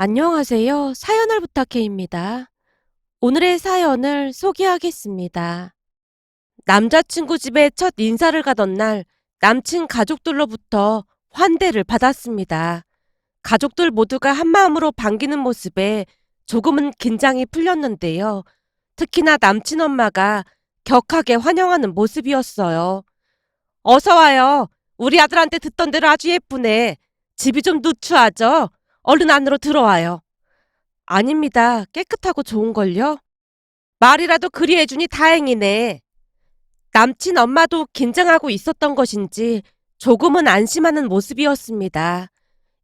안녕하세요. 사연을 부탁해입니다. 오늘의 사연을 소개하겠습니다. 남자친구 집에 첫 인사를 가던 날 남친 가족들로부터 환대를 받았습니다. 가족들 모두가 한마음으로 반기는 모습에 조금은 긴장이 풀렸는데요. 특히나 남친 엄마가 격하게 환영하는 모습이었어요. 어서 와요. 우리 아들한테 듣던 대로 아주 예쁘네. 집이 좀 누추하죠? 얼른 안으로 들어와요. 아닙니다. 깨끗하고 좋은걸요? 말이라도 그리 해주니 다행이네. 남친 엄마도 긴장하고 있었던 것인지 조금은 안심하는 모습이었습니다.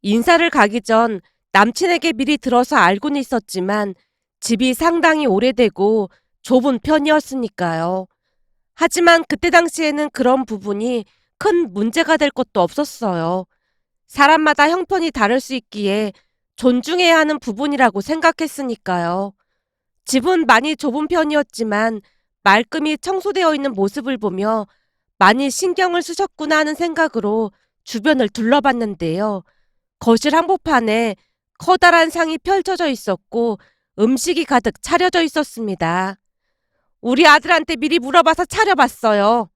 인사를 가기 전 남친에게 미리 들어서 알고는 있었지만 집이 상당히 오래되고 좁은 편이었으니까요. 하지만 그때 당시에는 그런 부분이 큰 문제가 될 것도 없었어요. 사람마다 형편이 다를 수 있기에 존중해야 하는 부분이라고 생각했으니까요. 집은 많이 좁은 편이었지만 말끔히 청소되어 있는 모습을 보며 많이 신경을 쓰셨구나 하는 생각으로 주변을 둘러봤는데요. 거실 한복판에 커다란 상이 펼쳐져 있었고 음식이 가득 차려져 있었습니다. 우리 아들한테 미리 물어봐서 차려봤어요.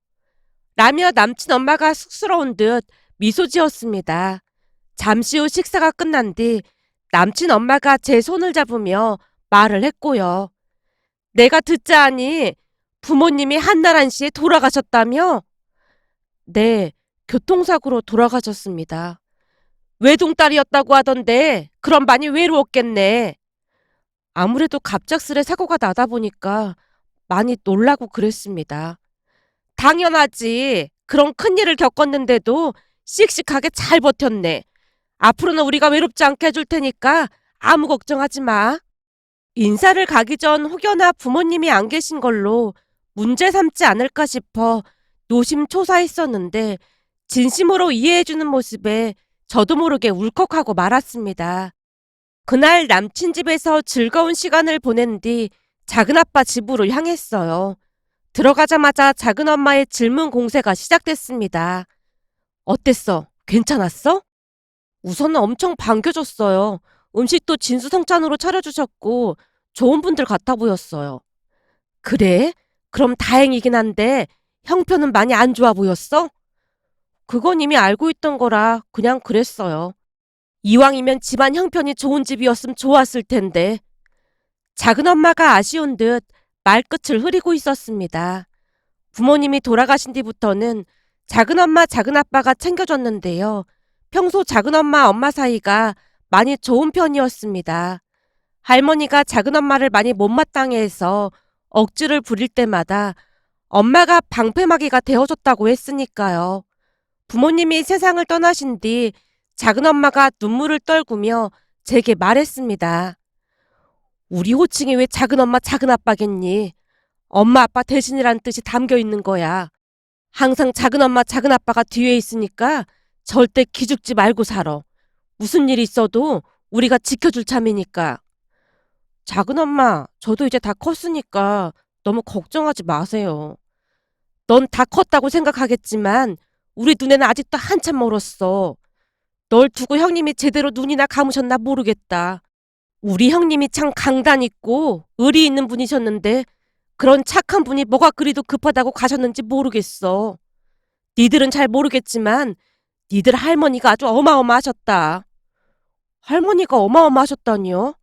라며 남친 엄마가 쑥스러운 듯 미소 지었습니다. 잠시 후 식사가 끝난 뒤 남친 엄마가 제 손을 잡으며 말을 했고요. 내가 듣자 하니 부모님이 한나란 씨에 돌아가셨다며? 네, 교통사고로 돌아가셨습니다. 외동딸이었다고 하던데 그럼 많이 외로웠겠네. 아무래도 갑작스레 사고가 나다 보니까 많이 놀라고 그랬습니다. 당연하지. 그런 큰일을 겪었는데도 씩씩하게 잘 버텼네. 앞으로는 우리가 외롭지 않게 해줄 테니까 아무 걱정하지 마. 인사를 가기 전 혹여나 부모님이 안 계신 걸로 문제 삼지 않을까 싶어 노심초사했었는데 진심으로 이해해주는 모습에 저도 모르게 울컥하고 말았습니다. 그날 남친 집에서 즐거운 시간을 보낸 뒤 작은아빠 집으로 향했어요. 들어가자마자 작은엄마의 질문 공세가 시작됐습니다. 어땠어? 괜찮았어? 우선은 엄청 반겨줬어요. 음식도 진수성찬으로 차려주셨고 좋은 분들 같아 보였어요. 그래? 그럼 다행이긴 한데 형편은 많이 안 좋아 보였어? 그건 이미 알고 있던 거라 그냥 그랬어요. 이왕이면 집안 형편이 좋은 집이었으면 좋았을 텐데. 작은엄마가 아쉬운 듯 말끝을 흐리고 있었습니다. 부모님이 돌아가신 뒤부터는 작은엄마 작은아빠가 챙겨줬는데요. 평소 작은엄마 엄마 사이가 많이 좋은 편이었습니다. 할머니가 작은엄마를 많이 못마땅해 해서 억지를 부릴 때마다 엄마가 방패막이가 되어줬다고 했으니까요. 부모님이 세상을 떠나신 뒤 작은엄마가 눈물을 떨구며 제게 말했습니다. 우리 호칭이 왜 작은엄마 작은아빠겠니? 엄마 아빠 대신이란 뜻이 담겨 있는 거야. 항상 작은엄마 작은아빠가 뒤에 있으니까 절대 기죽지 말고 살아. 무슨 일 있어도 우리가 지켜줄 참이니까. 작은엄마, 저도 이제 다 컸으니까 너무 걱정하지 마세요. 넌 다 컸다고 생각하겠지만 우리 눈에는 아직도 한참 멀었어. 널 두고 형님이 제대로 눈이나 감으셨나 모르겠다. 우리 형님이 참 강단 있고 의리 있는 분이셨는데 그런 착한 분이 뭐가 그리도 급하다고 가셨는지 모르겠어. 니들은 잘 모르겠지만 니들 할머니가 아주 어마어마하셨다. 할머니가 어마어마하셨다니요?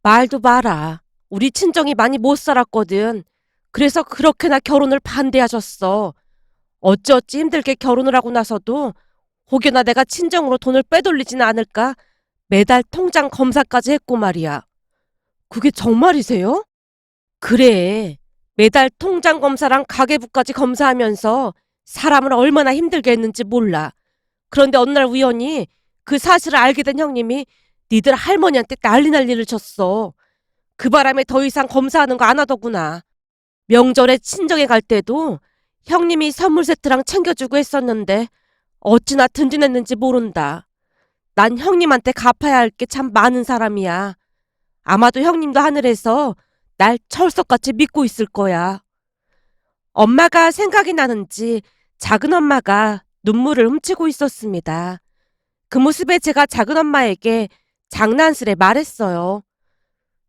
말도 마라. 우리 친정이 많이 못 살았거든. 그래서 그렇게나 결혼을 반대하셨어. 어찌어찌 힘들게 결혼을 하고 나서도 혹여나 내가 친정으로 돈을 빼돌리지는 않을까 매달 통장 검사까지 했고 말이야. 그게 정말이세요? 그래. 매달 통장 검사랑 가계부까지 검사하면서 사람을 얼마나 힘들게 했는지 몰라. 그런데 어느 날 우연히 그 사실을 알게 된 형님이 니들 할머니한테 난리를 쳤어. 그 바람에 더 이상 검사하는 거 안 하더구나. 명절에 친정에 갈 때도 형님이 선물 세트랑 챙겨주고 했었는데 어찌나 든든했는지 모른다. 난 형님한테 갚아야 할 게 참 많은 사람이야. 아마도 형님도 하늘에서 날 철석같이 믿고 있을 거야. 엄마가 생각이 나는지 작은엄마가 눈물을 훔치고 있었습니다. 그 모습에 제가 작은엄마에게 장난스레 말했어요.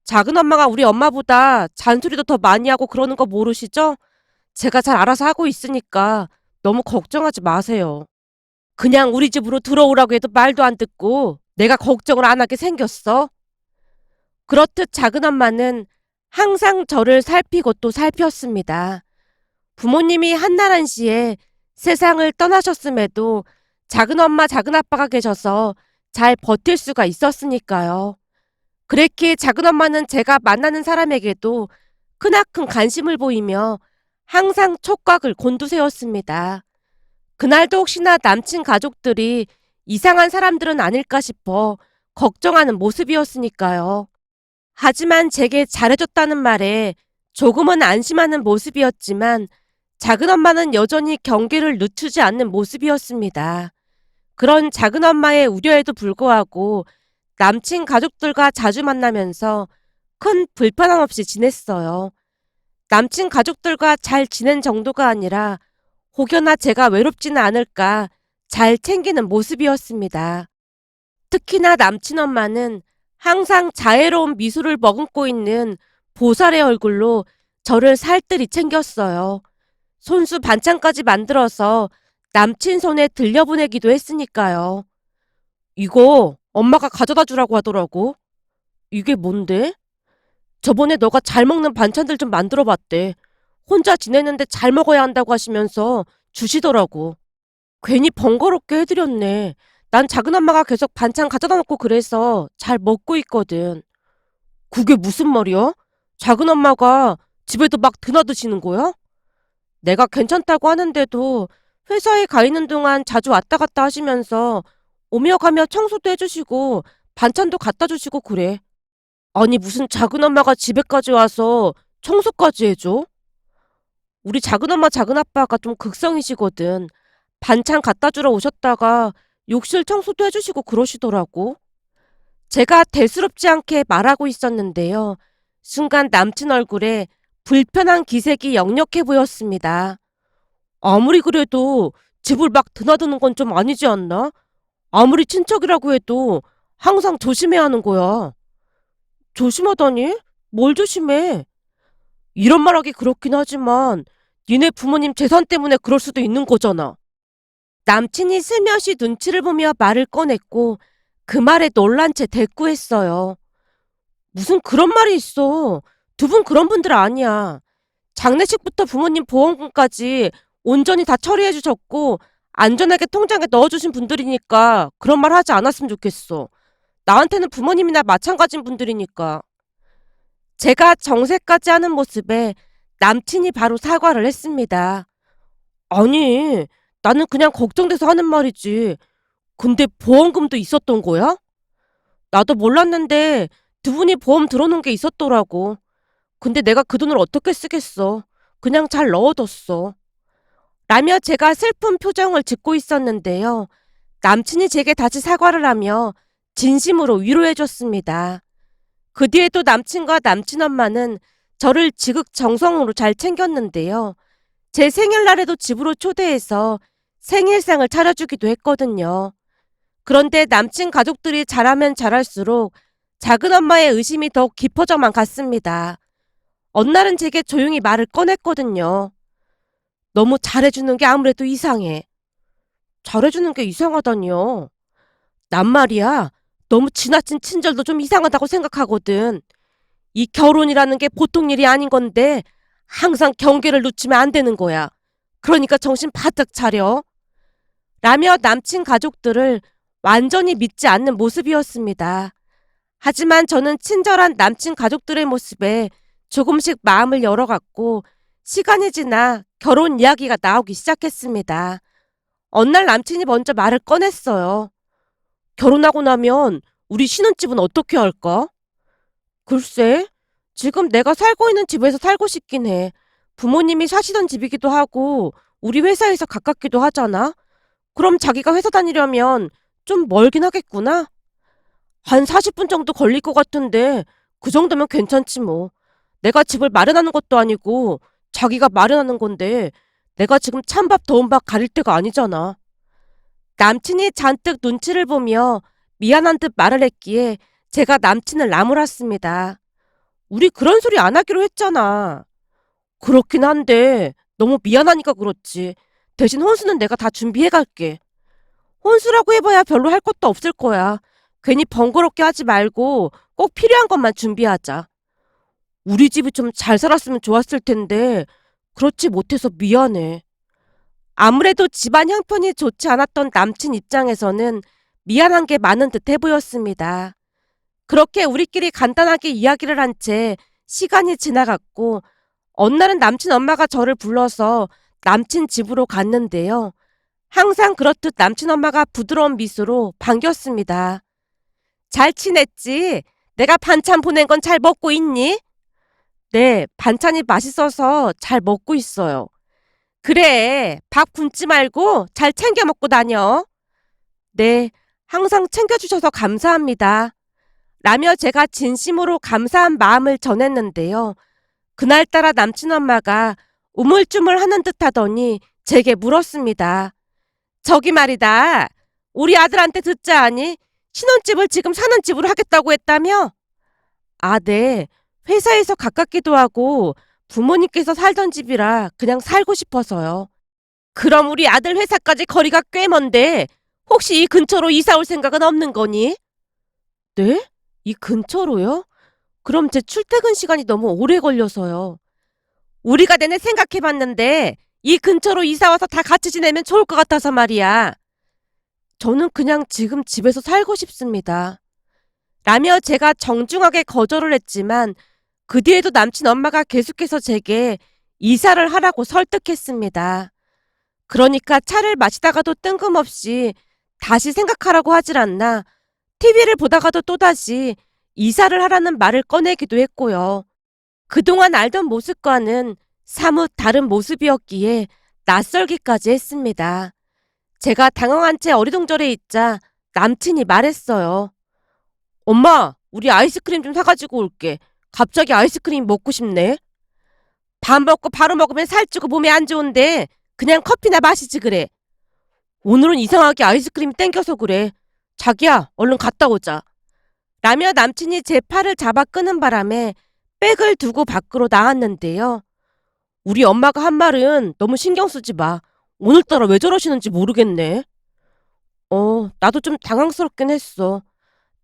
작은 엄마가 우리 엄마보다 잔소리도 더 많이 하고 그러는 거 모르시죠? 제가 잘 알아서 하고 있으니까 너무 걱정하지 마세요. 그냥 우리 집으로 들어오라고 해도 말도 안 듣고 내가 걱정을 안 하게 생겼어. 그렇듯 작은 엄마는 항상 저를 살피고 또 살폈습니다. 부모님이 한나란시에 세상을 떠나셨음에도 작은 엄마, 작은 아빠가 계셔서 잘 버틸 수가 있었으니까요. 그랬기에 작은 엄마는 제가 만나는 사람에게도 크나큰 관심을 보이며 항상 촉각을 곤두세웠습니다. 그날도 혹시나 남친 가족들이 이상한 사람들은 아닐까 싶어 걱정하는 모습이었으니까요. 하지만 제게 잘해줬다는 말에 조금은 안심하는 모습이었지만 작은 엄마는 여전히 경계를 늦추지 않는 모습이었습니다. 그런 작은 엄마의 우려에도 불구하고 남친 가족들과 자주 만나면서 큰 불편함 없이 지냈어요. 남친 가족들과 잘 지낸 정도가 아니라 혹여나 제가 외롭지는 않을까 잘 챙기는 모습이었습니다. 특히나 남친 엄마는 항상 자애로운 미소를 머금고 있는 보살의 얼굴로 저를 살뜰히 챙겼어요. 손수 반찬까지 만들어서 남친 손에 들려보내기도 했으니까요. 이거 엄마가 가져다 주라고 하더라고. 이게 뭔데? 저번에 너가 잘 먹는 반찬들 좀 만들어 봤대. 혼자 지내는데 잘 먹어야 한다고 하시면서 주시더라고. 괜히 번거롭게 해드렸네. 난 작은 엄마가 계속 반찬 가져다 놓고 그래서 잘 먹고 있거든. 그게 무슨 말이야? 작은 엄마가 집에도 막 드나드시는 거야? 내가 괜찮다고 하는데도 회사에 가 있는 동안 자주 왔다 갔다 하시면서 오며 가며 청소도 해주시고 반찬도 갖다 주시고 그래. 아니 무슨 작은 엄마가 집에까지 와서 청소까지 해줘? 우리 작은 엄마 작은 아빠가 좀 극성이시거든. 반찬 갖다 주러 오셨다가 욕실 청소도 해주시고 그러시더라고. 제가 대수롭지 않게 말하고 있었는데요. 순간 남친 얼굴에 불편한 기색이 역력해 보였습니다. 아무리 그래도 집을 막 드나드는 건 좀 아니지 않나? 아무리 친척이라고 해도 항상 조심해야 하는 거야. 조심하다니? 뭘 조심해? 이런 말하기 그렇긴 하지만 니네 부모님 재산 때문에 그럴 수도 있는 거잖아. 남친이 슬며시 눈치를 보며 말을 꺼냈고 그 말에 놀란 채 대꾸했어요. 무슨 그런 말이 있어. 두 분 그런 분들 아니야. 장례식부터 부모님 보험금까지 온전히 다 처리해 주셨고 안전하게 통장에 넣어주신 분들이니까 그런 말 하지 않았으면 좋겠어. 나한테는 부모님이나 마찬가지인 분들이니까. 제가 정색까지 하는 모습에 남친이 바로 사과를 했습니다. 아니, 나는 그냥 걱정돼서 하는 말이지. 근데 보험금도 있었던 거야? 나도 몰랐는데 두 분이 보험 들어놓은 게 있었더라고. 근데 내가 그 돈을 어떻게 쓰겠어. 그냥 잘 넣어뒀어. 라며 제가 슬픈 표정을 짓고 있었는데요. 남친이 제게 다시 사과를 하며 진심으로 위로해줬습니다. 그 뒤에도 남친과 남친 엄마는 저를 지극정성으로 잘 챙겼는데요. 제 생일날에도 집으로 초대해서 생일상을 차려주기도 했거든요. 그런데 남친 가족들이 잘하면 잘할수록 작은 엄마의 의심이 더욱 깊어져만 갔습니다. 어느 날은 제게 조용히 말을 꺼냈거든요. 너무 잘해주는 게 아무래도 이상해. 잘해주는 게 이상하다니요. 난 말이야. 너무 지나친 친절도 좀 이상하다고 생각하거든. 이 결혼이라는 게 보통 일이 아닌 건데 항상 경계를 늦추면 안 되는 거야. 그러니까 정신 바짝 차려. 라며 남친 가족들을 완전히 믿지 않는 모습이었습니다. 하지만 저는 친절한 남친 가족들의 모습에 조금씩 마음을 열어갔고 시간이 지나 결혼 이야기가 나오기 시작했습니다. 어느 날 남친이 먼저 말을 꺼냈어요. 결혼하고 나면 우리 신혼집은 어떻게 할까? 글쎄, 지금 내가 살고 있는 집에서 살고 싶긴 해. 부모님이 사시던 집이기도 하고 우리 회사에서 가깝기도 하잖아. 그럼 자기가 회사 다니려면 좀 멀긴 하겠구나. 한 40분 정도 걸릴 것 같은데 그 정도면 괜찮지 뭐. 내가 집을 마련하는 것도 아니고 자기가 마련하는 건데 내가 지금 찬밥 더운 밥 가릴 때가 아니잖아. 남친이 잔뜩 눈치를 보며 미안한 듯 말을 했기에 제가 남친을 나무랐습니다. 우리 그런 소리 안 하기로 했잖아. 그렇긴 한데 너무 미안하니까 그렇지. 대신 혼수는 내가 다 준비해 갈게. 혼수라고 해봐야 별로 할 것도 없을 거야. 괜히 번거롭게 하지 말고 꼭 필요한 것만 준비하자. 우리 집이 좀 잘 살았으면 좋았을 텐데 그렇지 못해서 미안해. 아무래도 집안 형편이 좋지 않았던 남친 입장에서는 미안한 게 많은 듯해 보였습니다. 그렇게 우리끼리 간단하게 이야기를 한 채 시간이 지나갔고 어느 날은 남친 엄마가 저를 불러서 남친 집으로 갔는데요. 항상 그렇듯 남친 엄마가 부드러운 미소로 반겼습니다. 잘 지냈지? 내가 반찬 보낸 건 잘 먹고 있니? 네, 반찬이 맛있어서 잘 먹고 있어요. 그래, 밥 굶지 말고 잘 챙겨 먹고 다녀. 네, 항상 챙겨주셔서 감사합니다. 라며 제가 진심으로 감사한 마음을 전했는데요. 그날따라 남친 엄마가 우물쭈물 하는 듯 하더니 제게 물었습니다. 저기 말이다. 우리 아들한테 듣자 하니 신혼집을 지금 사는 집으로 하겠다고 했다며? 아, 네. 회사에서 가깝기도 하고 부모님께서 살던 집이라 그냥 살고 싶어서요. 그럼 우리 아들 회사까지 거리가 꽤 먼데 혹시 이 근처로 이사 올 생각은 없는 거니? 네? 이 근처로요? 그럼 제 출퇴근 시간이 너무 오래 걸려서요. 우리가 내내 생각해봤는데 이 근처로 이사 와서 다 같이 지내면 좋을 것 같아서 말이야. 저는 그냥 지금 집에서 살고 싶습니다. 라며 제가 정중하게 거절을 했지만 그 뒤에도 남친 엄마가 계속해서 제게 이사를 하라고 설득했습니다. 그러니까 차를 마시다가도 뜬금없이 다시 생각하라고 하질 않나 TV를 보다가도 또다시 이사를 하라는 말을 꺼내기도 했고요. 그동안 알던 모습과는 사뭇 다른 모습이었기에 낯설기까지 했습니다. 제가 당황한 채 어리둥절해 있자 남친이 말했어요. 엄마, 우리 아이스크림 좀 사가지고 올게. 갑자기 아이스크림 먹고 싶네. 밥 먹고 바로 먹으면 살찌고 몸에 안 좋은데 그냥 커피나 마시지 그래. 오늘은 이상하게 아이스크림이 땡겨서 그래. 자기야, 얼른 갔다 오자. 라며 남친이 제 팔을 잡아 끄는 바람에 백을 두고 밖으로 나왔는데요. 우리 엄마가 한 말은 너무 신경 쓰지 마. 오늘따라 왜 저러시는지 모르겠네. 나도 좀 당황스럽긴 했어.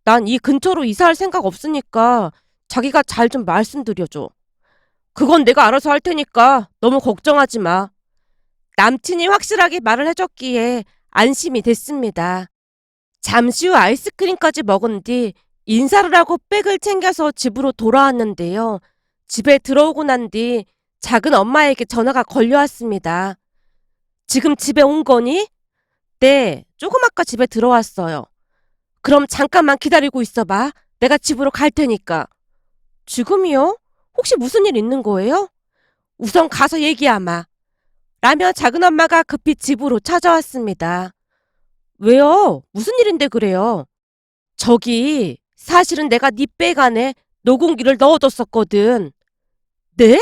난 이 근처로 이사할 생각 없으니까 자기가 잘 좀 말씀드려줘. 그건 내가 알아서 할 테니까 너무 걱정하지 마. 남친이 확실하게 말을 해줬기에 안심이 됐습니다. 잠시 후 아이스크림까지 먹은 뒤 인사를 하고 백을 챙겨서 집으로 돌아왔는데요. 집에 들어오고 난 뒤 작은 엄마에게 전화가 걸려왔습니다. 지금 집에 온 거니? 네, 조금 아까 집에 들어왔어요. 그럼 잠깐만 기다리고 있어봐. 내가 집으로 갈 테니까. 지금이요? 혹시 무슨 일 있는 거예요? 우선 가서 얘기하마. 라며 작은 엄마가 급히 집으로 찾아왔습니다. 왜요? 무슨 일인데 그래요? 저기 사실은 내가 네 백 안에 녹음기를 넣어뒀었거든. 네?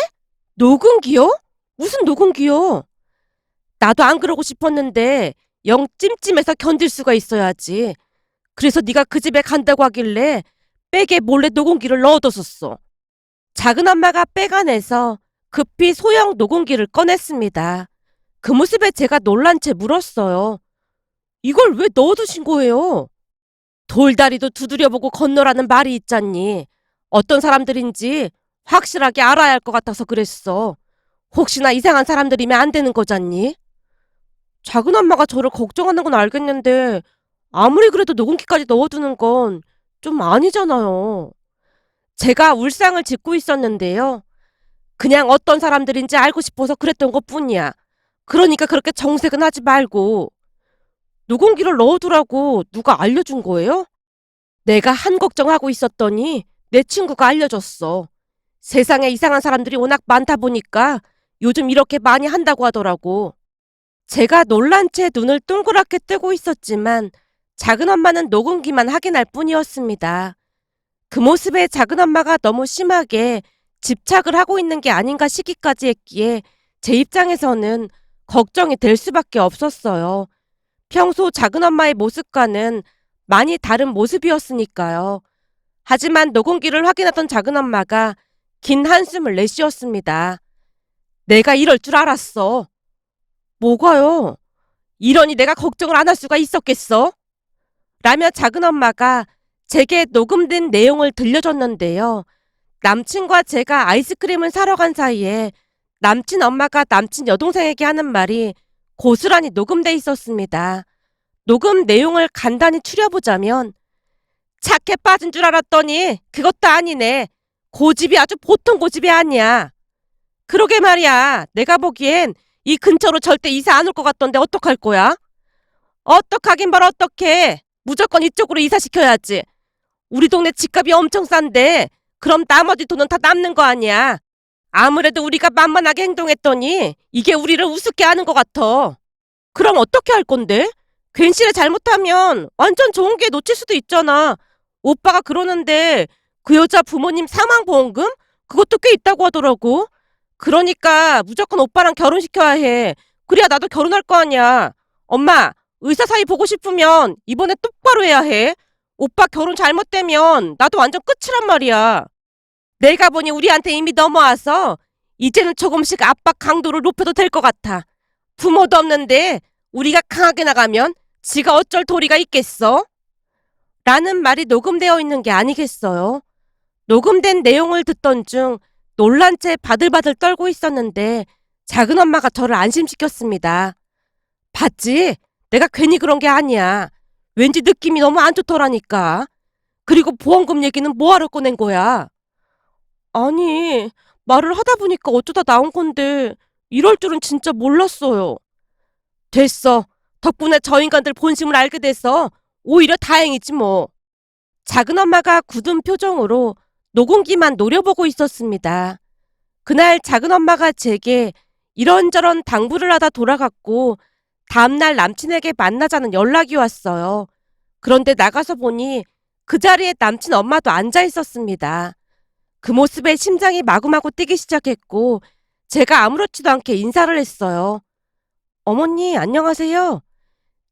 녹음기요? 무슨 녹음기요? 나도 안 그러고 싶었는데 영 찜찜해서 견딜 수가 있어야지. 그래서 네가 그 집에 간다고 하길래 백에 몰래 녹음기를 넣어뒀었어. 작은 엄마가 백 안에서 급히 소형 녹음기를 꺼냈습니다. 그 모습에 제가 놀란 채 물었어요. 이걸 왜 넣어두신 거예요? 돌다리도 두드려보고 건너라는 말이 있잖니. 어떤 사람들인지 확실하게 알아야 할 것 같아서 그랬어. 혹시나 이상한 사람들이면 안 되는 거잖니? 작은 엄마가 저를 걱정하는 건 알겠는데 아무리 그래도 녹음기까지 넣어두는 건 좀 아니잖아요. 제가 울상을 짓고 있었는데요. 그냥 어떤 사람들인지 알고 싶어서 그랬던 것뿐이야. 그러니까 그렇게 정색은 하지 말고. 녹음기를 넣어두라고 누가 알려준 거예요? 내가 한 걱정하고 있었더니 내 친구가 알려줬어. 세상에 이상한 사람들이 워낙 많다 보니까 요즘 이렇게 많이 한다고 하더라고. 제가 놀란 채 눈을 동그랗게 뜨고 있었지만 작은 엄마는 녹음기만 확인할 뿐이었습니다. 그 모습에 작은 엄마가 너무 심하게 집착을 하고 있는 게 아닌가 싶기까지 했기에 제 입장에서는 걱정이 될 수밖에 없었어요. 평소 작은 엄마의 모습과는 많이 다른 모습이었으니까요. 하지만 녹음기를 확인하던 작은엄마가 긴 한숨을 내쉬었습니다. 내가 이럴 줄 알았어. 뭐가요? 이러니 내가 걱정을 안 할 수가 있었겠어? 라며 작은엄마가 제게 녹음된 내용을 들려줬는데요. 남친과 제가 아이스크림을 사러 간 사이에 남친 엄마가 남친 여동생에게 하는 말이 고스란히 녹음돼 있었습니다. 녹음 내용을 간단히 추려보자면 착해 빠진 줄 알았더니 그것도 아니네. 고집이 아주 보통 고집이 아니야. 그러게 말이야. 내가 보기엔 이 근처로 절대 이사 안 올 것 같던데 어떡할 거야? 어떡하긴 뭘 어떡해. 무조건 이쪽으로 이사시켜야지. 우리 동네 집값이 엄청 싼데 그럼 나머지 돈은 다 남는 거 아니야. 아무래도 우리가 만만하게 행동했더니 이게 우리를 우습게 하는 것 같아. 그럼 어떻게 할 건데? 괜시를 잘못하면 완전 좋은 기회 놓칠 수도 있잖아. 오빠가 그러는데 그 여자 부모님 사망보험금? 그것도 꽤 있다고 하더라고. 그러니까 무조건 오빠랑 결혼시켜야 해. 그래야 나도 결혼할 거 아니야. 엄마, 의사 사이 보고 싶으면 이번에 똑바로 해야 해. 오빠 결혼 잘못되면 나도 완전 끝이란 말이야. 내가 보니 우리한테 이미 넘어와서 이제는 조금씩 압박 강도를 높여도 될 것 같아. 부모도 없는데 우리가 강하게 나가면 지가 어쩔 도리가 있겠어? 라는 말이 녹음되어 있는 게 아니겠어요. 녹음된 내용을 듣던 중 놀란 채 바들바들 떨고 있었는데 작은엄마가 저를 안심시켰습니다. 봤지? 내가 괜히 그런 게 아니야. 왠지 느낌이 너무 안 좋더라니까. 그리고 보험금 얘기는 뭐하러 꺼낸 거야? 아니, 말을 하다 보니까 어쩌다 나온 건데 이럴 줄은 진짜 몰랐어요. 됐어. 덕분에 저 인간들 본심을 알게 돼서 오히려 다행이지 뭐. 작은엄마가 굳은 표정으로 녹음기만 노려보고 있었습니다. 그날 작은엄마가 제게 이런저런 당부를 하다 돌아갔고 다음날 남친에게 만나자는 연락이 왔어요. 그런데 나가서 보니 그 자리에 남친 엄마도 앉아 있었습니다. 그 모습에 심장이 마구마구 뛰기 시작했고 제가 아무렇지도 않게 인사를 했어요. 어머니, 안녕하세요.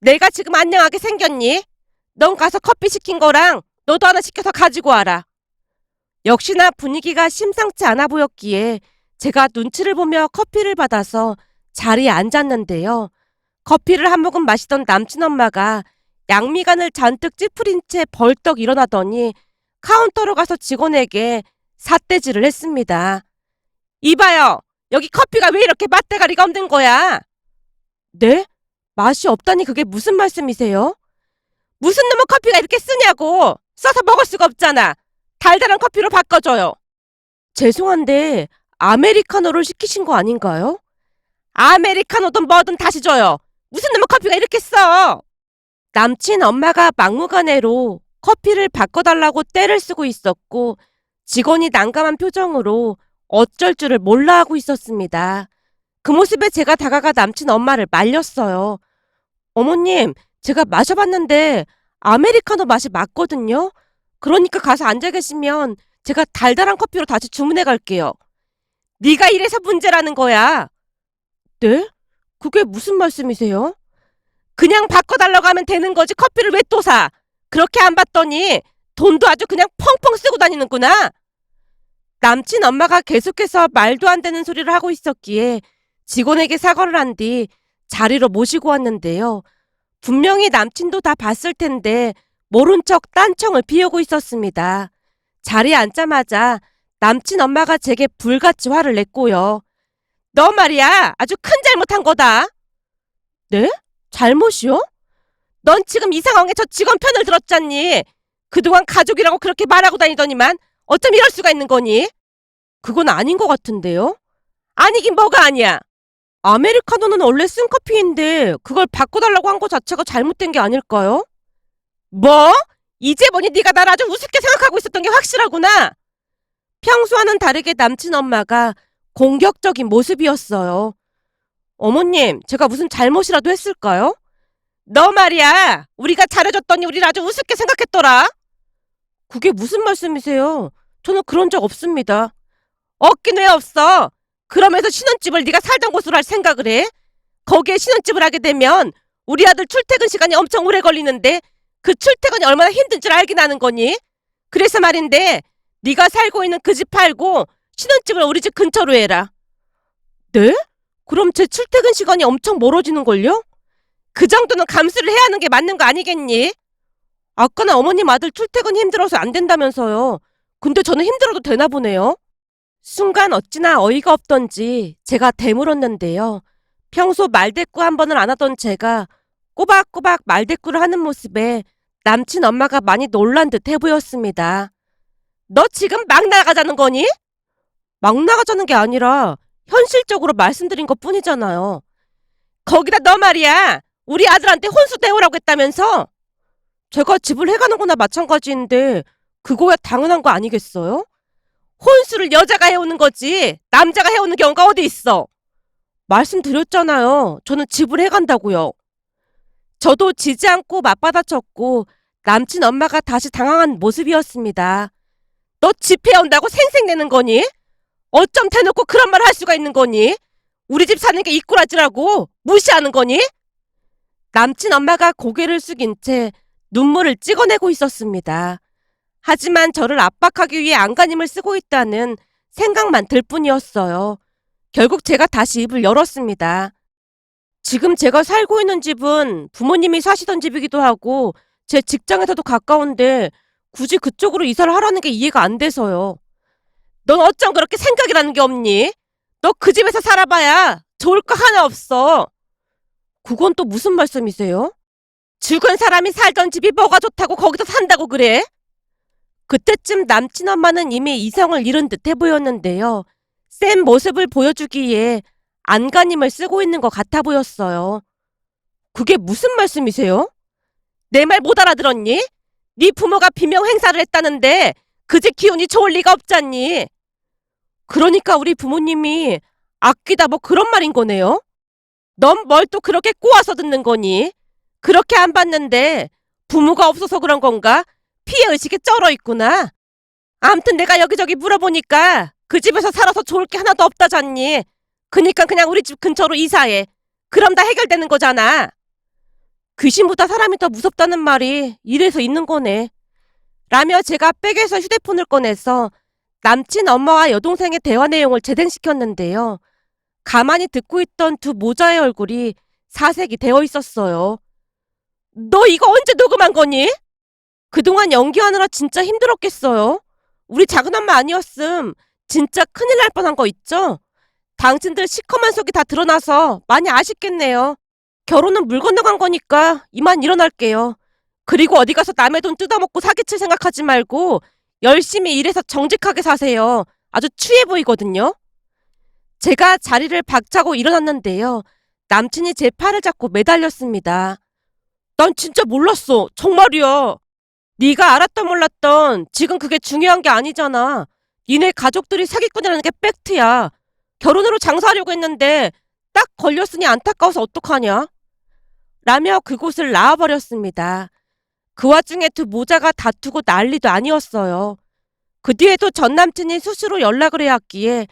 내가 지금 안녕하게 생겼니? 넌 가서 커피 시킨 거랑 너도 하나 시켜서 가지고 와라. 역시나 분위기가 심상치 않아 보였기에 제가 눈치를 보며 커피를 받아서 자리에 앉았는데요. 커피를 한 모금 마시던 남친 엄마가 양미간을 잔뜩 찌푸린 채 벌떡 일어나더니 카운터로 가서 직원에게 삿대질을 했습니다. 이봐요. 여기 커피가 왜 이렇게 맛대가리가 없는 거야? 네? 맛이 없다니 그게 무슨 말씀이세요? 무슨 놈의 커피가 이렇게 쓰냐고! 써서 먹을 수가 없잖아. 달달한 커피로 바꿔줘요. 죄송한데 아메리카노를 시키신 거 아닌가요? 아메리카노든 뭐든 다시 줘요. 무슨 놈의 커피가 이렇게 써! 남친 엄마가 막무가내로 커피를 바꿔달라고 떼를 쓰고 있었고 직원이 난감한 표정으로 어쩔 줄을 몰라 하고 있었습니다. 그 모습에 제가 다가가 남친 엄마를 말렸어요. 어머님, 제가 마셔봤는데 아메리카노 맛이 맞거든요. 그러니까 가서 앉아 계시면 제가 달달한 커피로 다시 주문해 갈게요. 네가 이래서 문제라는 거야. 네? 그게 무슨 말씀이세요? 그냥 바꿔달라고 하면 되는 거지 커피를 왜 또 사? 그렇게 안 받더니 돈도 아주 그냥 펑펑 쓰고 다니는구나. 남친 엄마가 계속해서 말도 안 되는 소리를 하고 있었기에 직원에게 사과를 한 뒤 자리로 모시고 왔는데요. 분명히 남친도 다 봤을 텐데 모른 척 딴청을 피우고 있었습니다. 자리에 앉자마자 남친 엄마가 제게 불같이 화를 냈고요. 너 말이야 아주 큰 잘못한 거다. 네? 잘못이요? 넌 지금 이 상황에 저 직원 편을 들었잖니. 그동안 가족이라고 그렇게 말하고 다니더니만 어쩜 이럴 수가 있는 거니? 그건 아닌 것 같은데요? 아니긴 뭐가 아니야. 아메리카노는 원래 쓴 커피인데 그걸 바꿔달라고 한 거 자체가 잘못된 게 아닐까요? 뭐? 이제 보니 네가 날 아주 우습게 생각하고 있었던 게 확실하구나. 평소와는 다르게 남친 엄마가 공격적인 모습이었어요. 어머님, 제가 무슨 잘못이라도 했을까요? 너 말이야. 우리가 잘해줬더니 우리를 아주 우습게 생각했더라. 그게 무슨 말씀이세요? 저는 그런 적 없습니다. 없긴 왜 없어. 그러면서 신혼집을 네가 살던 곳으로 할 생각을 해? 거기에 신혼집을 하게 되면 우리 아들 출퇴근 시간이 엄청 오래 걸리는데 그 출퇴근이 얼마나 힘든 줄 알긴 아는 거니? 그래서 말인데 네가 살고 있는 그 집 팔고 신혼집을 우리 집 근처로 해라. 네? 그럼 제 출퇴근 시간이 엄청 멀어지는걸요? 그 정도는 감수를 해야 하는 게 맞는 거 아니겠니? 아까는 어머님 아들 출퇴근 힘들어서 안 된다면서요. 근데 저는 힘들어도 되나 보네요. 순간 어찌나 어이가 없던지 제가 되물었는데요. 평소 말대꾸 한 번을 안 하던 제가 꼬박꼬박 말대꾸를 하는 모습에 남친 엄마가 많이 놀란 듯 해 보였습니다. 너 지금 막 나가자는 거니? 막 나가자는 게 아니라 현실적으로 말씀드린 것 뿐이잖아요. 거기다 너 말이야. 우리 아들한테 혼수 대우라고 했다면서? 제가 집을 해가는 거나 마찬가지인데 그거야 당연한 거 아니겠어요? 혼수를 여자가 해오는 거지 남자가 해오는 경우가 어디 있어? 말씀드렸잖아요. 저는 집을 해간다고요. 저도 지지 않고 맞받아쳤고 남친 엄마가 다시 당황한 모습이었습니다. 너 집 해온다고 생색내는 거니? 어쩜 대놓고 그런 말 할 수가 있는 거니? 우리 집 사는 게 이꾸라지라고 무시하는 거니? 남친 엄마가 고개를 숙인 채 눈물을 찍어내고 있었습니다. 하지만 저를 압박하기 위해 안간힘을 쓰고 있다는 생각만 들 뿐이었어요. 결국 제가 다시 입을 열었습니다. 지금 제가 살고 있는 집은 부모님이 사시던 집이기도 하고 제 직장에서도 가까운데 굳이 그쪽으로 이사를 하라는 게 이해가 안 돼서요. 넌 어쩜 그렇게 생각이라는 게 없니? 너 그 집에서 살아봐야 좋을 거 하나 없어. 그건 또 무슨 말씀이세요? 죽은 사람이 살던 집이 뭐가 좋다고 거기서 산다고 그래? 그때쯤 남친 엄마는 이미 이성을 잃은 듯해 보였는데요. 센 모습을 보여주기에 안간힘을 쓰고 있는 것 같아 보였어요. 그게 무슨 말씀이세요? 내 말 못 알아들었니? 네 부모가 비명 행사를 했다는데 그 집 기운이 좋을 리가 없잖니. 그러니까 우리 부모님이 아끼다 뭐 그런 말인 거네요? 넌 뭘 또 그렇게 꼬아서 듣는 거니? 그렇게 안 봤는데 부모가 없어서 그런 건가? 피해의식에 쩔어 있구나. 암튼 내가 여기저기 물어보니까 그 집에서 살아서 좋을 게 하나도 없다잖니. 그니까 그냥 우리 집 근처로 이사해. 그럼 다 해결되는 거잖아. 귀신보다 사람이 더 무섭다는 말이 이래서 있는 거네. 라며 제가 백에서 휴대폰을 꺼내서 남친 엄마와 여동생의 대화 내용을 재생시켰는데요. 가만히 듣고 있던 두 모자의 얼굴이 사색이 되어 있었어요. 너 이거 언제 녹음한 거니? 그동안 연기하느라 진짜 힘들었겠어요. 우리 작은엄마 아니었음 진짜 큰일 날 뻔한 거 있죠? 당신들 시커먼 속이 다 드러나서 많이 아쉽겠네요. 결혼은 물 건너간 거니까 이만 일어날게요. 그리고 어디 가서 남의 돈 뜯어먹고 사기칠 생각하지 말고 열심히 일해서 정직하게 사세요. 아주 추해 보이거든요. 제가 자리를 박차고 일어났는데요. 남친이 제 팔을 잡고 매달렸습니다. 난 진짜 몰랐어. 정말이야. 네가 알았던 몰랐던 지금 그게 중요한 게 아니잖아. 니네 가족들이 사기꾼이라는 게 팩트야. 결혼으로 장사하려고 했는데 딱 걸렸으니 안타까워서 어떡하냐? 라며 그곳을 나와버렸습니다. 그 와중에 두 모자가 다투고 난리도 아니었어요. 그 뒤에도 전 남친이 수시로 연락을 해왔기에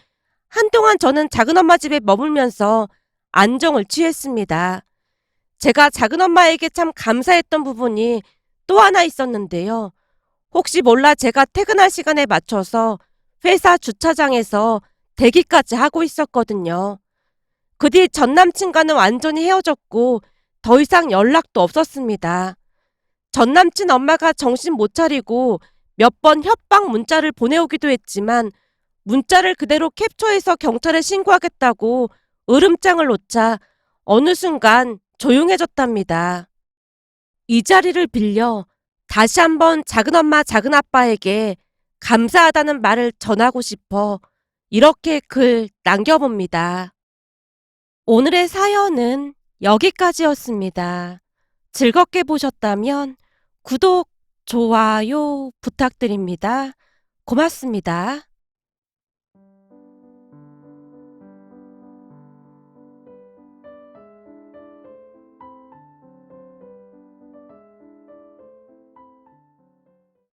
한동안 저는 작은엄마 집에 머물면서 안정을 취했습니다. 제가 작은엄마에게 참 감사했던 부분이 또 하나 있었는데요. 혹시 몰라 제가 퇴근할 시간에 맞춰서 회사 주차장에서 대기까지 하고 있었거든요. 그 뒤 전 남친과는 완전히 헤어졌고 더 이상 연락도 없었습니다. 전 남친 엄마가 정신 못 차리고 몇 번 협박 문자를 보내오기도 했지만 문자를 그대로 캡처해서 경찰에 신고하겠다고 으름장을 놓자 어느 순간 조용해졌답니다. 이 자리를 빌려 다시 한번 작은엄마 작은아빠에게 감사하다는 말을 전하고 싶어 이렇게 글 남겨봅니다. 오늘의 사연은 여기까지였습니다. 즐겁게 보셨다면 구독, 좋아요 부탁드립니다. 고맙습니다.